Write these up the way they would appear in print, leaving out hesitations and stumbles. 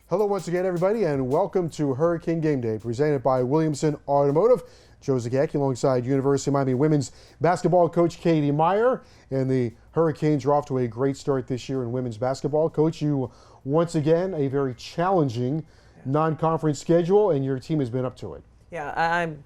Hello once again, everybody, and welcome to Hurricane Game Day, presented by Williamson Automotive. Joe Zagacki alongside University of Miami women's basketball coach Katie Meyer. And the Hurricanes are off to a great start this year in women's basketball. Coach, you once again a very challenging non-conference schedule, and your team has been up to it. Yeah, I'm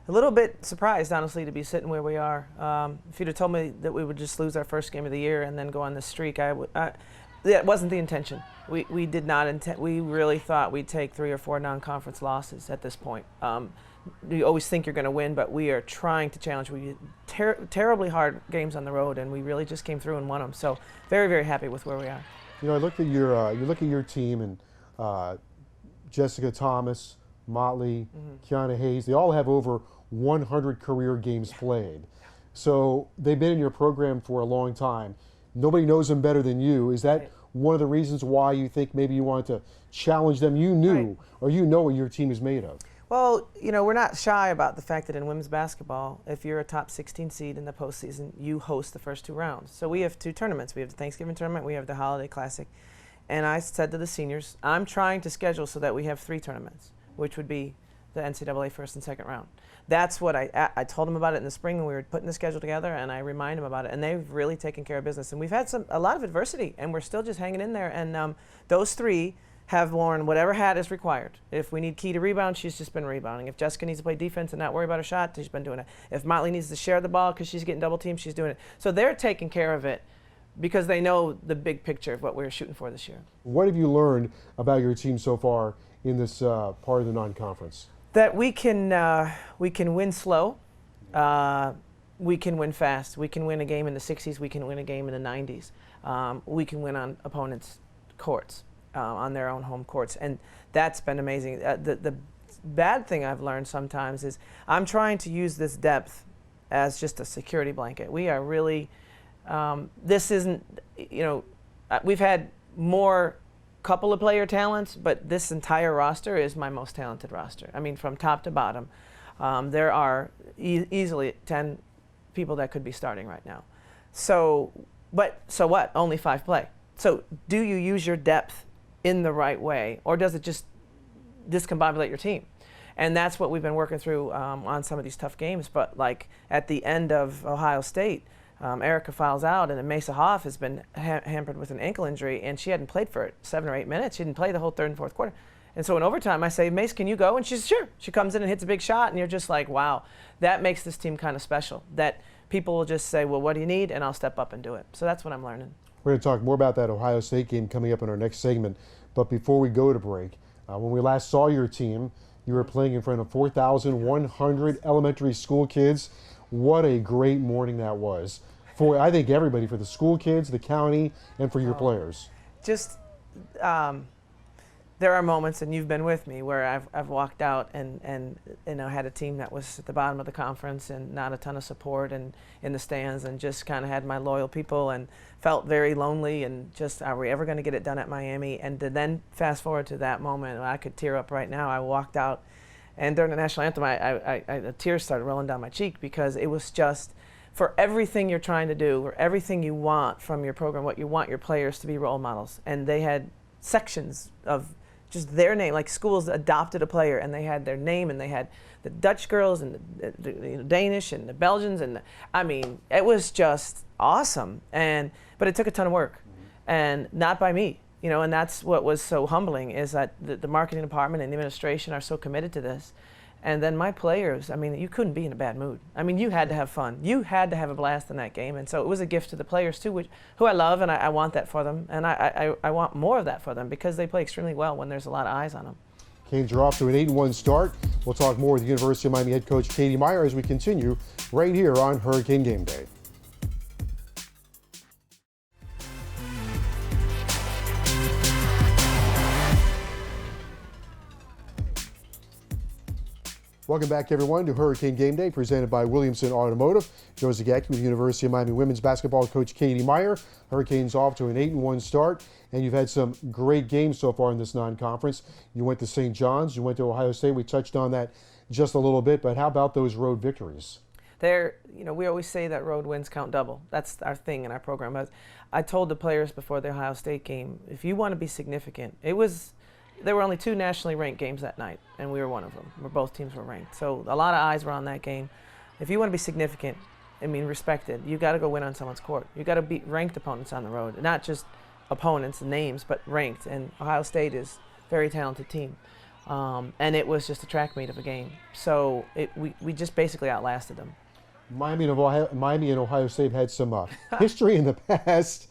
a little bit surprised, honestly, to be sitting where we are. If you'd have told me that we would just lose our first game of the year and then go on this streak, that wasn't the intention. We did not intend. We really thought we'd take 3 or 4 non-conference losses at this point. You always think you're going to win, but we are trying to challenge. We terribly hard games on the road, and we really just came through and won them. So very, very happy with where we are. You know, I looked at your team, and Jessica Thomas, Motley, Kiana Hayes, they all have over 100 career games played. So they've been in your program for a long time. Nobody knows them better than you. Is that one of the reasons why you think maybe you wanted to challenge them? You knew, or you know what your team is made of. Well, you know, we're not shy about the fact that in women's basketball, if you're a top 16 seed in the postseason, you host the first 2 rounds. So we have 2 tournaments. We have the Thanksgiving tournament, we have the Holiday Classic. And I said to the seniors, I'm trying to schedule so that we have 3 tournaments, which would be the NCAA first and second round. That's what I told them about it in the spring when we were putting the schedule together, and I remind them about it. And they've really taken care of business. And we've had a lot of adversity, and we're still just hanging in there. And those 3 have worn whatever hat is required. If we need Key to rebound, she's just been rebounding. If Jessica needs to play defense and not worry about her shot, she's been doing it. If Motley needs to share the ball because she's getting double teamed, she's doing it. So they're taking care of it because they know the big picture of what we're shooting for this year. What have you learned about your team so far in this part of the non-conference? That we can win slow, we can win fast. We can win a game in the 60s, we can win a game in the 90s. We can win on opponents' courts, on their own home courts, and that's been amazing. The bad thing I've learned sometimes is I'm trying to use this depth as just a security blanket. We are really, this isn't, you know, we've had more couple of player talents, but this entire roster is my most talented roster. I mean, from top to bottom, there are easily 10 people that could be starting right now. So what? Only 5 play. So do you use your depth in the right way, or does it just discombobulate your team? And that's what we've been working through on some of these tough games. But like at the end of Ohio State, Erica fouls out, and then Mesa Hoff has been hampered with an ankle injury, and she hadn't played for 7 or 8 minutes. She didn't play the whole 3rd and 4th quarter. And so in overtime, I say, Mace, can you go? And she says, sure. She comes in and hits a big shot, and you're just like, wow, that makes this team kind of special, that people will just say, well, what do you need? And I'll step up and do it. So that's what I'm learning. We're going to talk more about that Ohio State game coming up in our next segment. But before we go to break, when we last saw your team, you were playing in front of 4,100 elementary school kids. What a great morning that was. For, I think, everybody, for the school kids, the county, and for your players. Just, there are moments, and you've been with me, where I've walked out and you know, had a team that was at the bottom of the conference and not a ton of support and in the stands, and just kind of had my loyal people and felt very lonely and just, are we ever going to get it done at Miami? And to then fast forward to that moment, I could tear up right now. I walked out, and during the national anthem, the tears started rolling down my cheek, because it was just, for everything you're trying to do, or everything you want from your program, what you want your players to be role models. And they had sections of just their name, like schools adopted a player, and they had their name, and they had the Dutch girls and the Danish and the Belgians, and I mean, it was just awesome. But it took a ton of work, and not by me, you know. And that's what was so humbling, is that the marketing department and the administration are so committed to this. And then my players, I mean, you couldn't be in a bad mood. I mean, you had to have fun. You had to have a blast in that game. And so it was a gift to the players, too, who I love, and I want that for them. And I want more of that for them, because they play extremely well when there's a lot of eyes on them. Canes are off to an 8-1 start. We'll talk more with the University of Miami head coach Katie Meyer as we continue right here on Hurricane Game Day. Welcome back, everyone, to Hurricane Game Day, presented by Williamson Automotive. Joe Zagacki with University of Miami women's basketball coach Katie Meyer. Hurricanes off to an 8-1 start, and you've had some great games so far in this non-conference. You went to St. John's, you went to Ohio State. We touched on that just a little bit, but how about those road victories? You know, we always say that road wins count double. That's our thing in our program. I told the players before the Ohio State game, if you want to be significant, it was there were only 2 nationally ranked games that night, and we were one of them, where both teams were ranked. So a lot of eyes were on that game. If you want to be significant, I mean, respected, you got to go win on someone's court. You got to beat ranked opponents on the road, not just opponents and names, but ranked. And Ohio State is a very talented team. And it was just a track meet of a game. So we just basically outlasted them. Miami and Ohio State had some history in the past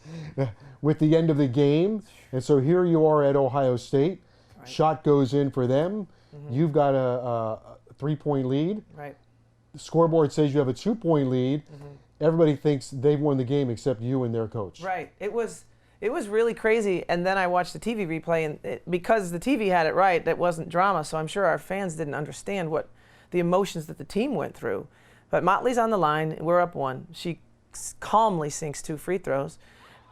with the end of the game. And so here you are at Ohio State. Right. Shot goes in for them. Mm-hmm. You've got a 3-point lead. Right. The scoreboard says you have a 2-point lead. Mm-hmm. Everybody thinks they've won the game except you and their coach. Right. It was really crazy. And then I watched the TV replay, and because the TV had it right, that wasn't drama. So I'm sure our fans didn't understand what the emotions that the team went through. But Motley's on the line. We're up 1. She calmly sinks 2 free throws,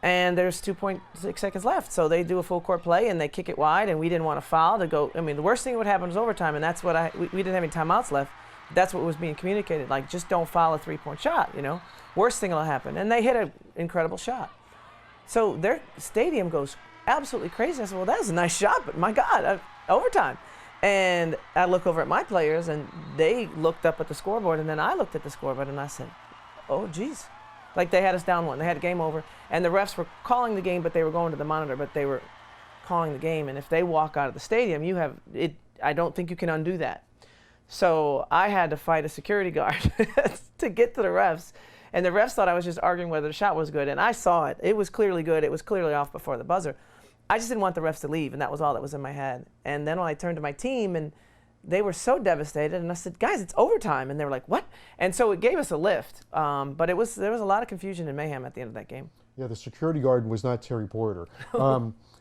and there's 2.6 seconds left. So they do a full court play, and they kick it wide, and we didn't want to foul to go. I mean, the worst thing that would happen was overtime, and that's what we didn't have any timeouts left. That's what was being communicated. Like, just don't foul a 3-point shot, you know. Worst thing will happen. And they hit an incredible shot. So their stadium goes absolutely crazy. I said, well, that was a nice shot, but my God, overtime. And I look over at my players, and they looked up at the scoreboard, and then I looked at the scoreboard, and I said, oh, geez. Like, they had us down 1. They had a game over. And the refs were calling the game, but they were going to the monitor, but they were calling the game. And if they walk out of the stadium, I don't think you can undo that. So I had to fight a security guard to get to the refs. And the refs thought I was just arguing whether the shot was good. And I saw it. It was clearly good. It was clearly off before the buzzer. I just didn't want the refs to leave, and that was all that was in my head. And then when I turned to my team, and they were so devastated, and I said, guys, it's overtime. And they were like, what? And so it gave us a lift. But there was a lot of confusion and mayhem at the end of that game. Yeah, the security guard was not Terry Porter.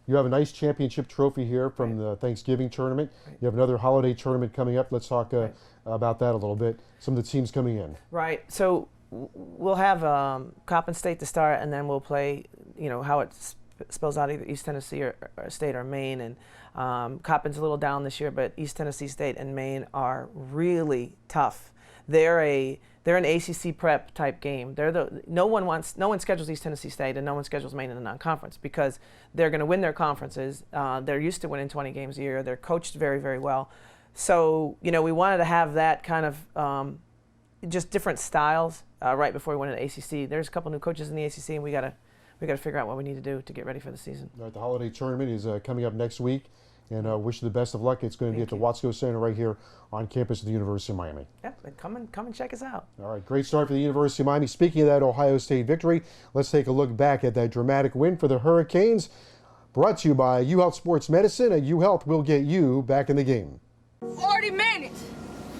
You have a nice championship trophy here from the Thanksgiving tournament. Right. You have another holiday tournament coming up. Let's talk about that a little bit. Some of the teams coming in. Right. So we'll have Coppin State to start, and then we'll play, how it spells out, either East Tennessee or State or Maine. And Coppin's a little down this year, but East Tennessee State and Maine are really tough. They're an ACC prep type game. No one schedules East Tennessee State, and no one schedules Maine in a non-conference, because they're going to win their conferences. They're used to winning 20 games a year. They're coached very, very well. So we wanted to have that kind of just different styles right before we went into ACC. There's a couple new coaches in the ACC, and we got to figure out what we need to do to get ready for the season. All right, the holiday tournament is coming up next week. And wish you the best of luck. It's going to be at the Watsco Center right here on campus of the University of Miami. Yep, and come and check us out. All right, great start for the University of Miami. Speaking of that Ohio State victory, let's take a look back at that dramatic win for the Hurricanes. Brought to you by UHealth Sports Medicine, and UHealth will get you back in the game. 40 minutes.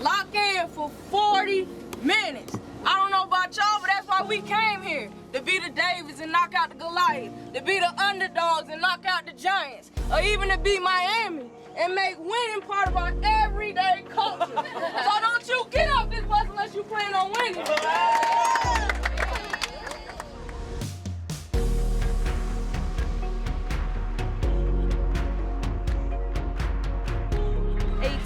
Lock in for 40 minutes. I don't know about y'all, but that's why we came here. To be the Davids and knock out the Goliath. To be the underdogs and knock out the Giants. Or even to be Miami and make winning part of our everyday culture. So don't you get off this bus unless you plan on winning.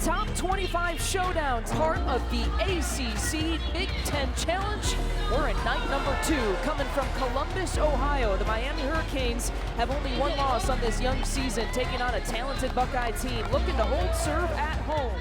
Top 25 showdowns, part of the ACC-Big Ten Challenge. We're in night number 2, coming from Columbus, Ohio. The Miami Hurricanes have only 1 loss on this young season, taking on a talented Buckeye team looking to hold serve at home.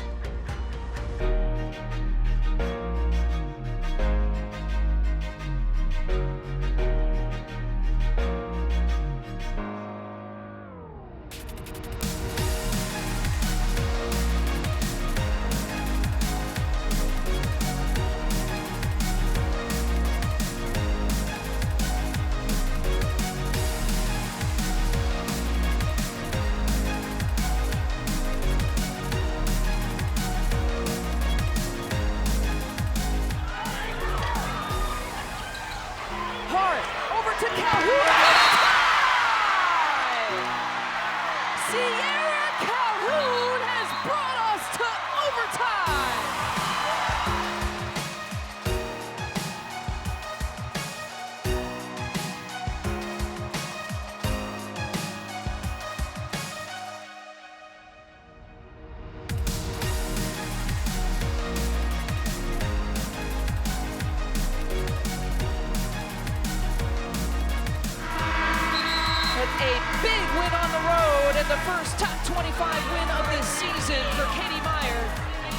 a big win on the road and the first top 25 win of this season for Katie Meyer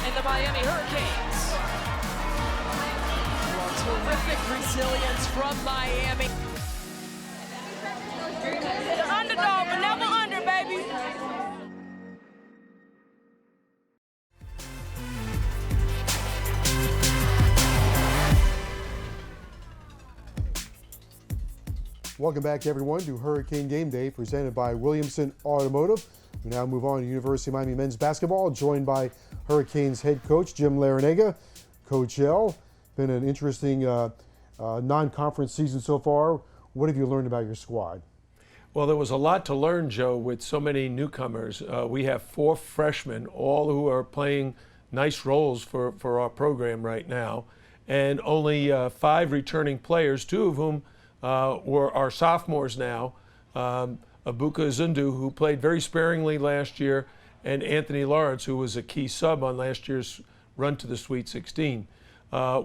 and the Miami Hurricanes. Well, terrific resilience from Miami. The underdog, but never under, baby. Welcome back, everyone, to Hurricane Game Day, presented by Williamson Automotive. We now move on to University of Miami men's basketball, joined by Hurricanes head coach Jim Larrañaga. Coach L, been an interesting non-conference season so far. What have you learned about your squad? Well, there was a lot to learn, Joe, with so many newcomers. We have 4 freshmen, all who are playing nice roles for our program right now, and only 5 returning players, 2 of whom were our sophomores now, Abuka Zundu, who played very sparingly last year, and Anthony Lawrence, who was a key sub on last year's run to the Sweet 16,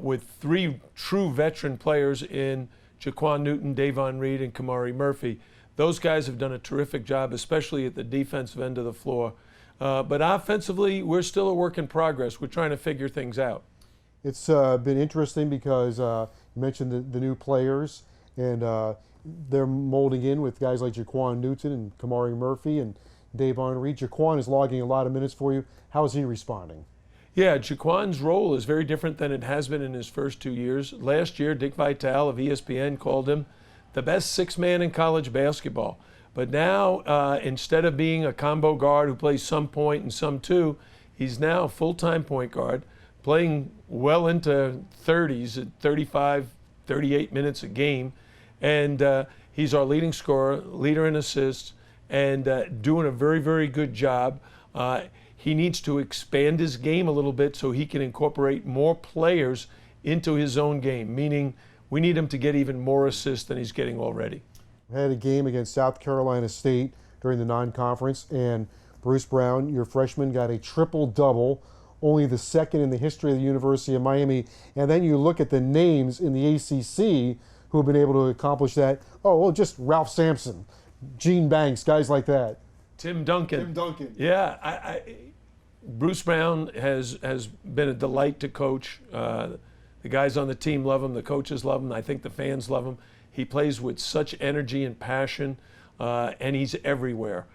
with 3 true veteran players in Jaquan Newton, Davon Reed, and Kamari Murphy. Those guys have done a terrific job, especially at the defensive end of the floor. But offensively, we're still a work in progress. We're trying to figure things out. It's been interesting because you mentioned the new players, and they're molding in with guys like Jaquan Newton and Kamari Murphy and Davon Reed. Jaquan is logging a lot of minutes for you. How is he responding? Yeah, Jaquan's role is very different than it has been in his first 2 years. Last year, Dick Vitale of ESPN called him the best 6-man in college basketball. But now, instead of being a combo guard who plays some point and some 2, he's now a full-time point guard, playing well into 30s, at 35, 38 minutes a game. And he's our leading scorer, leader in assists, and doing a very, very good job. He needs to expand his game a little bit so he can incorporate more players into his own game, meaning we need him to get even more assists than he's getting already. We had a game against South Carolina State during the non-conference, and Bruce Brown, your freshman, got a triple-double, only the second in the history of the University of Miami. And then you look at the names in the ACC who have been able to accomplish that. Oh, well, just Ralph Sampson, Gene Banks, guys like that. Tim Duncan. Tim Duncan. Yeah, Bruce Brown has been a delight to coach. The guys on the team love him. The coaches love him. I think the fans love him. He plays with such energy and passion, and he's everywhere.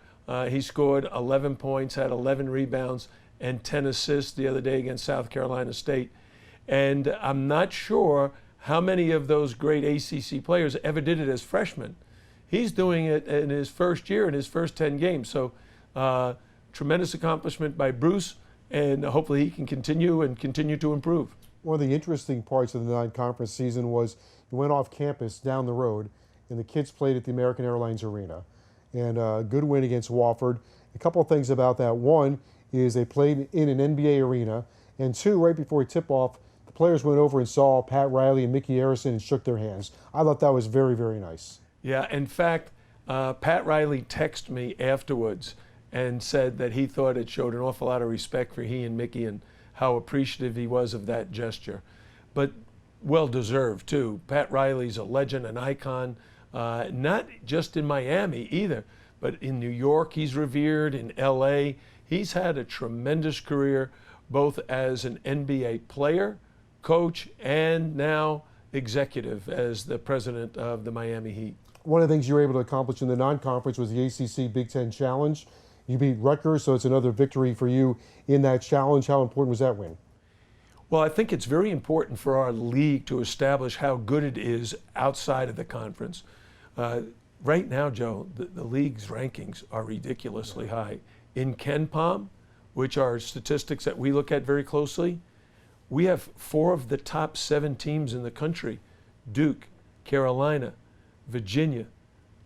He scored 11 points, had 11 rebounds, and 10 assists the other day against South Carolina State. And I'm not sure how many of those great ACC players ever did it as freshmen. He's doing it in his first year, in his first 10 games. So tremendous accomplishment by Bruce, and hopefully he can continue to improve. One of the interesting parts of the non-conference season was you went off campus down the road, and the kids played at the American Airlines Arena. And a good win against Wofford. A couple of things about that. One is they played in an NBA arena, and 2, right before tip-off, the players went over and saw Pat Riley and Mickey Harrison and shook their hands. I thought that was very, very nice. Yeah, in fact, Pat Riley texted me afterwards and said that he thought it showed an awful lot of respect for he and Mickey and how appreciative he was of that gesture. But well-deserved, too. Pat Riley's a legend, an icon, not just in Miami either, but in New York he's revered, in LA. He's had a tremendous career, both as an NBA player, coach, and now executive as the president of the Miami Heat. One of the things you were able to accomplish in the non-conference was the ACC-Big Ten Challenge. You beat Rutgers, so it's another victory for you in that challenge. How important was that win? Well, I think it's very important for our league to establish how good it is outside of the conference. Right now, Joe, the league's rankings are ridiculously high. In KenPom, which are statistics that we look at very closely, we have 4 of the top 7 teams in the country: Duke, Carolina, Virginia,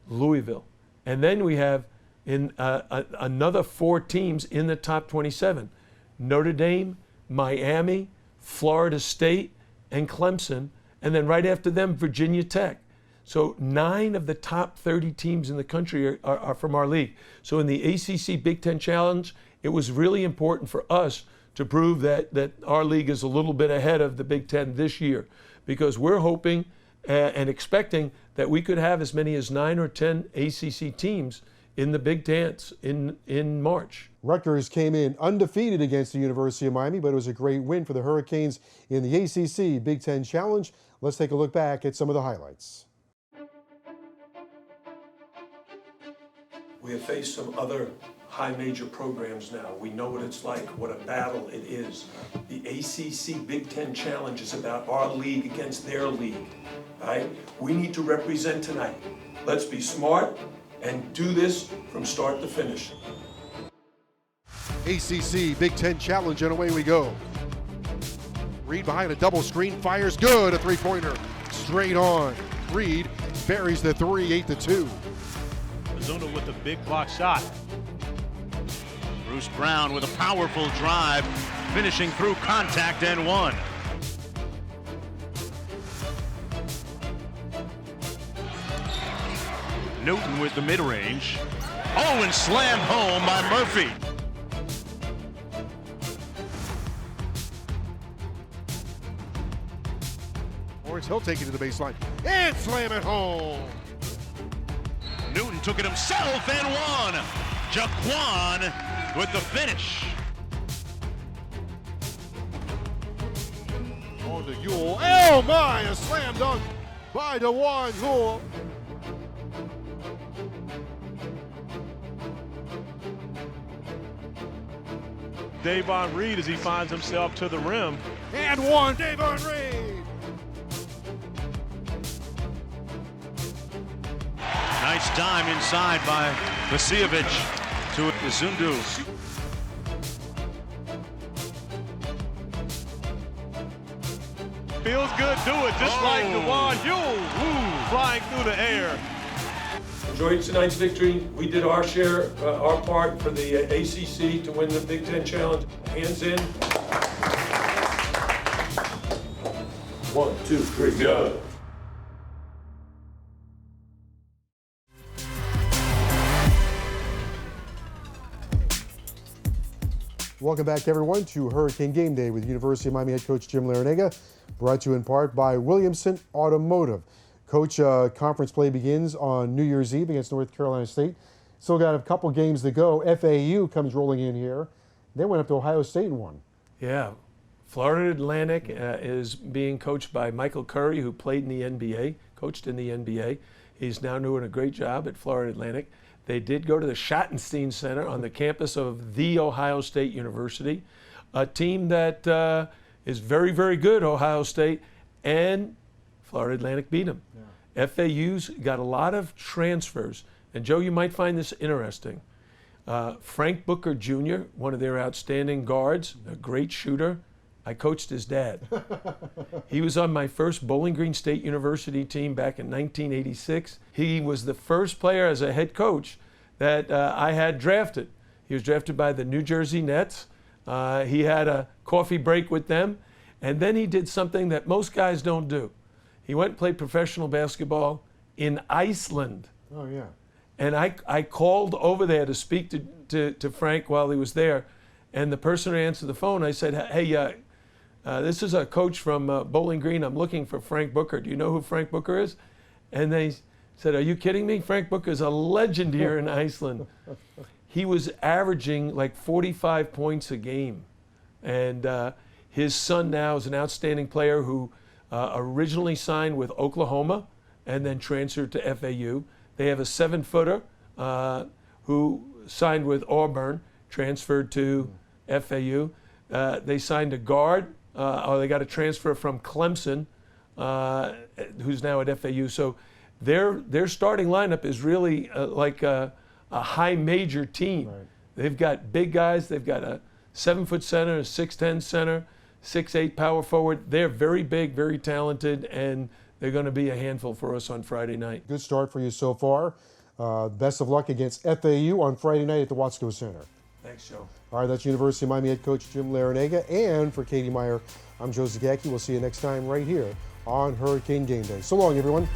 Louisville. And then we have another 4 teams in the top 27: Notre Dame, Miami, Florida State, and Clemson. And then right after them, Virginia Tech. So 9 of the top 30 teams in the country are from our league. So in the ACC-Big Ten Challenge, it was really important for us to prove that our league is a little bit ahead of the Big Ten this year, because we're hoping and expecting that we could have as many as 9 or 10 ACC teams in the Big Dance in March. Rutgers came in undefeated against the University of Miami, but it was a great win for the Hurricanes in the ACC-Big Ten Challenge. Let's take a look back at some of the highlights. We have faced some other high major programs now. We know what it's like, what a battle it is. The ACC-Big Ten Challenge is about our league against their league, right? We need to represent tonight. Let's be smart and do this from start to finish. ACC-Big Ten Challenge, and away we go. Reed behind a double screen, fires good, a three-pointer, straight on. Reed buries the three, 8-2. Zuna with a big block shot. Bruce Brown with a powerful drive, finishing through contact and one. Newton with the mid-range. Oh, and slammed home by Murphy. Lawrence Hill taking to the baseline and slam it home. Newton took it himself and won. Jaquan with the finish. On to Ewell. Oh my, a slam dunk by DeJuan Ewell. Davon Reed as he finds himself to the rim. And one, Davon Reed. Nice dime inside by Vasiljevic to Zundu. Feels good, do it, just like DeJuan Ewell, flying through the air. Enjoyed tonight's victory. We did our share, our part for the ACC to win the Big Ten Challenge. Hands in. 1, 2, 3, go. Welcome back, everyone, to Hurricane Game Day with University of Miami head coach Jim Larrañaga, brought to you in part by Williamson Automotive. Coach, conference play begins on New Year's Eve against North Carolina State. Still got a couple games to go. FAU comes rolling in here. They went up to Ohio State and won. Yeah. Florida Atlantic is being coached by Michael Curry, who played in the NBA, coached in the NBA. He's now doing a great job at Florida Atlantic. They did go to the Schottenstein Center on the campus of The Ohio State University, a team that is very, very good, Ohio State, and Florida Atlantic beat them. Yeah. FAU's got a lot of transfers. And, Joe, you might find this interesting. Frank Booker Jr., one of their outstanding guards, a great shooter. I coached his dad. He was on my first Bowling Green State University team back in 1986. He was the first player as a head coach that I had drafted. He was drafted by the New Jersey Nets. He had a coffee break with them. And then he did something that most guys don't do. He went and played professional basketball in Iceland. Oh, yeah. And I called over there to speak to Frank while he was there. And the person who answered the phone, I said, hey, this is a coach from Bowling Green. I'm looking for Frank Booker. Do you know who Frank Booker is? And they said, are you kidding me? Frank Booker is a legend here in Iceland. He was averaging like 45 points a game. And his son now is an outstanding player who originally signed with Oklahoma and then transferred to FAU. They have a 7-footer who signed with Auburn, transferred to FAU. They signed a guard, or they got a transfer from Clemson, who's now at FAU. So their starting lineup is really like a high major team. Right. They've got big guys. They've got a 7-foot center, a 6'10" center, 6'8" power forward. They're very big, very talented, and they're going to be a handful for us on Friday night. Good start for you so far. Best of luck against FAU on Friday night at the Watsco Center. Thanks, Joe. All right, that's University of Miami head coach Jim Larrañaga. And for Katie Meyer, I'm Joe Zagacki. We'll see you next time right here on Hurricane Game Day. So long, everyone.